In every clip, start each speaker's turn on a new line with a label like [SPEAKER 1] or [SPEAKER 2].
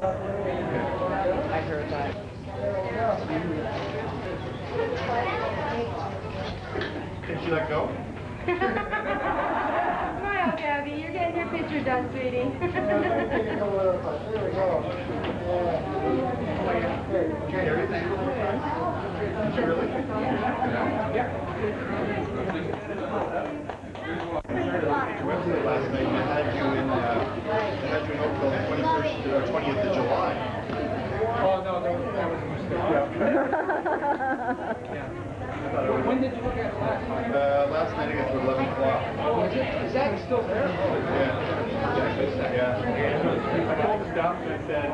[SPEAKER 1] I heard that.
[SPEAKER 2] Can she let go?
[SPEAKER 3] Smile, Gabby. You're getting your picture done, sweetie.
[SPEAKER 2] There we go. Okay, everything. Did you really? Yeah. Last night I had you in Oakville the 21st or 20th of July.
[SPEAKER 4] Oh no, that was a mistake. Yeah. When did you look at it last night?
[SPEAKER 2] Last night I guess it was 11 o'clock.
[SPEAKER 4] Oh, is that still there?
[SPEAKER 2] Yeah. I told the staff and I said,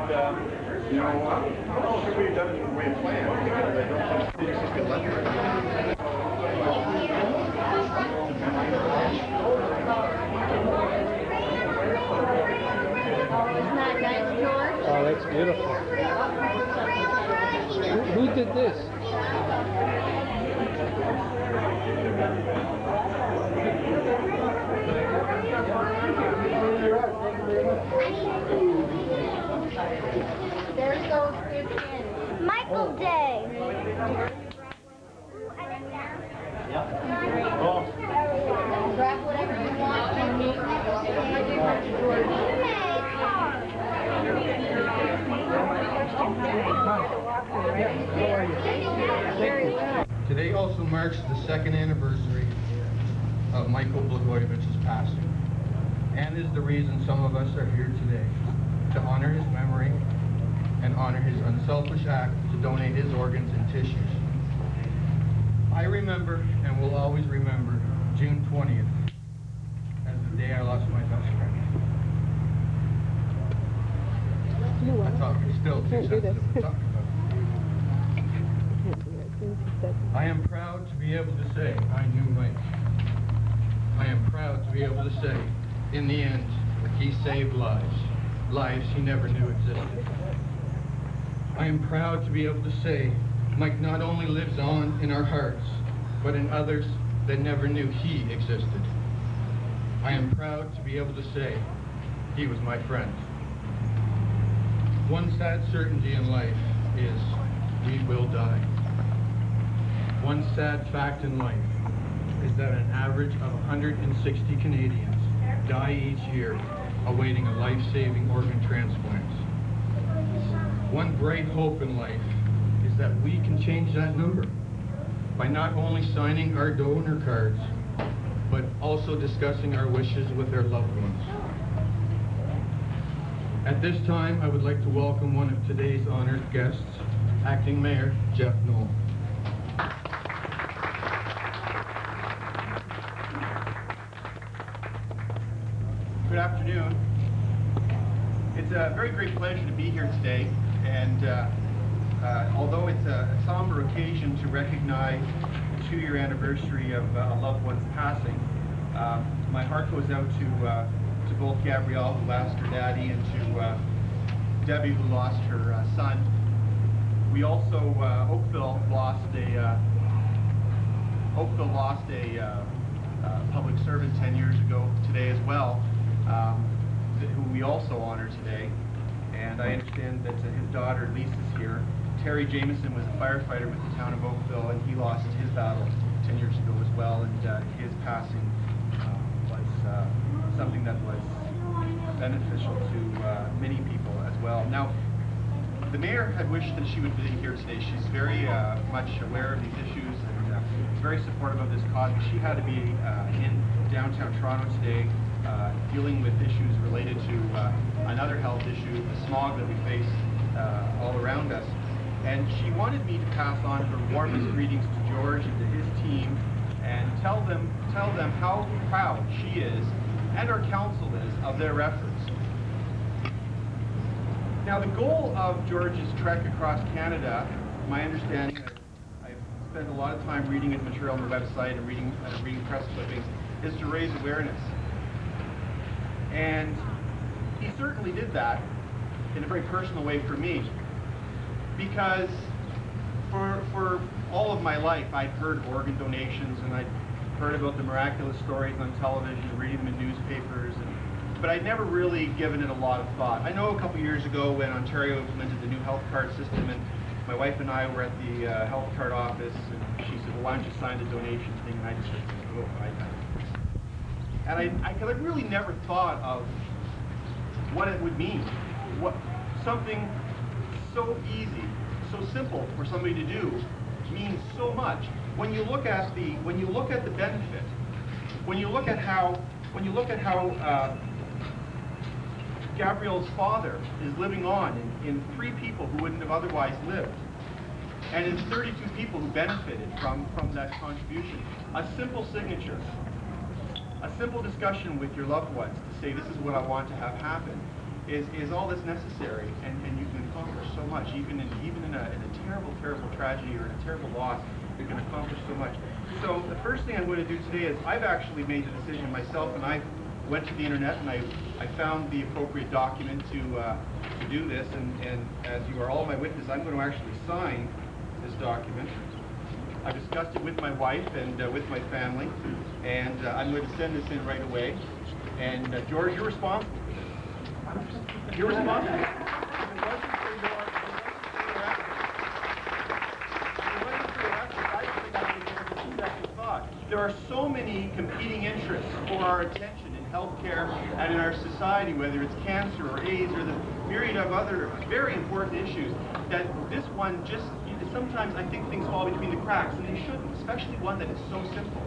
[SPEAKER 2] you know, I'm not sure we've done it the way planned because I don't think it's just good lender.
[SPEAKER 3] Isn't that nice, George?
[SPEAKER 4] Oh, that's beautiful. Who did this?
[SPEAKER 3] There's those good kids. Michael Day. Grab whatever you want.
[SPEAKER 5] Today also marks the second anniversary of Michael Blagojevich's passing, and is the reason some of us are here today, to honor his memory and honor his unselfish act to donate his organs and tissues. I remember, and will always remember, June 20th as the day I lost my best friend. I thought we still too sensitive to talk about it. I am proud to be able to say I knew Mike. I am proud to be able to say, in the end, he saved lives. Lives he never knew existed. I am proud to be able to say Mike not only lives on in our hearts, but in others that never knew he existed. I am proud to be able to say he was my friend. One sad certainty in life is we will die. One sad fact in life is that an average of 160 Canadians die each year awaiting a life-saving organ transplant. One bright hope in life is that we can change that number by not only signing our donor cards, but also discussing our wishes with our loved ones. At this time, I would like to welcome one of today's honored guests, Acting Mayor Jeff Knoll.
[SPEAKER 2] Good afternoon. It's a very great pleasure to be here today, and although it's a somber occasion to recognize the 2-year anniversary of a loved one's passing, my heart goes out to both Gabrielle, who lost her daddy, and to Debbie, who lost her son. We also, Oakville lost a public servant 10 years ago today as well, who we also honor today. And I understand that his daughter Lisa's here. Terry Jameson was a firefighter with the town of Oakville, and he lost his battle 10 years ago as well, and his passing was something that was beneficial to many people as well. Now, the mayor had wished that she would be here today. She's very much aware of these issues and very supportive of this cause, but she had to be in downtown Toronto today dealing with issues related to another health issue, the smog that we face all around us. And she wanted me to pass on her warmest greetings to George and to his team, and tell them how proud she is and our council is of their efforts. Now, the goal of George's trek across Canada, my understanding, I've spent a lot of time reading his material on the website and reading press clippings, is to raise awareness. And he certainly did that in a very personal way for me, because for all of my life I'd heard of organ donations, and I'd heard about the miraculous stories on television, reading them in newspapers, and but I'd never really given it a lot of thought. I know a couple years ago when Ontario implemented the new health card system, and my wife and I were at the health card office, and she said, well, why don't you sign the donation thing? And I just said, oh, and I really never thought of what it would mean. What something so easy, so simple for somebody to do means so much. When you look at the benefit, when you look at how Gabrielle's father is living on in 3 people who wouldn't have otherwise lived, and in 32 people who benefited from that contribution. A simple signature, a simple discussion with your loved ones to say, this is what I want to have happen, is all that's necessary, and you can accomplish so much. Even in a terrible tragedy or in a terrible loss, you can accomplish so much. So the first thing I'm going to do today is I've actually made the decision myself, and I went to the internet and I found the appropriate document to do this, and as you are all my witnesses, I'm going to actually sign this document. I discussed it with my wife and with my family, and I'm going to send this in right away. And George, you're responsible for this. You're responsible. There are so many competing interests for our attention in healthcare and in our society, whether it's cancer or AIDS or the myriad of other very important issues, that this one just, sometimes I think things fall between the cracks, and they shouldn't, especially one that is so simple.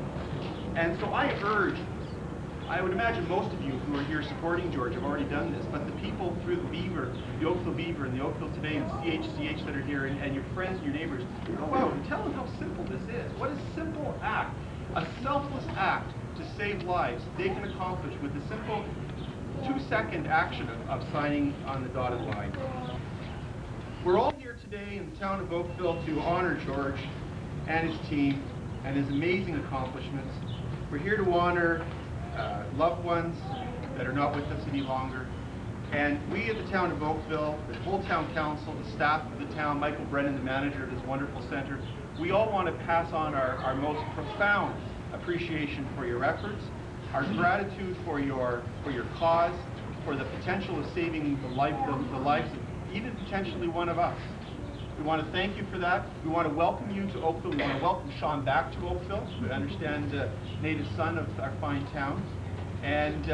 [SPEAKER 2] And so I urge, I would imagine most of you who are here supporting George have already done this, but the people through the Beaver, the Oakville Beaver and the Oakville Today and CHCH that are here, and your friends and your neighbors, go out and tell them how simple this is. What a simple act, a selfless act to save lives they can accomplish with the simple 2-second action of signing on the dotted line. We're all here today in the town of Oakville to honor George and his team and his amazing accomplishments. We're here to honor loved ones that are not with us any longer. And we at the town of Oakville, the whole town council, the staff of the town, Michael Brennan, the manager of this wonderful center, we all want to pass on our most profound appreciation for your efforts, our gratitude for your cause, for the potential of saving the lives of even potentially one of us. We want to thank you for that. We want to welcome you to Oakville. We want to welcome Sean back to Oakville. We understand native son of our fine town. And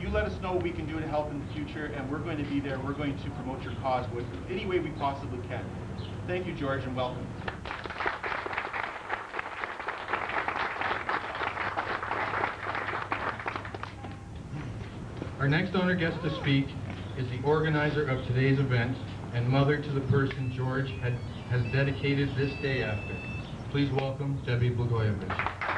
[SPEAKER 2] you let us know what we can do to help in the future, and we're going to be there. We're going to promote your cause with any way we possibly can. Thank you, George, and welcome.
[SPEAKER 5] Our next honor guest to speak is the organizer of today's event and mother to the person George has dedicated this day after. Please welcome Debbie Blagojevich.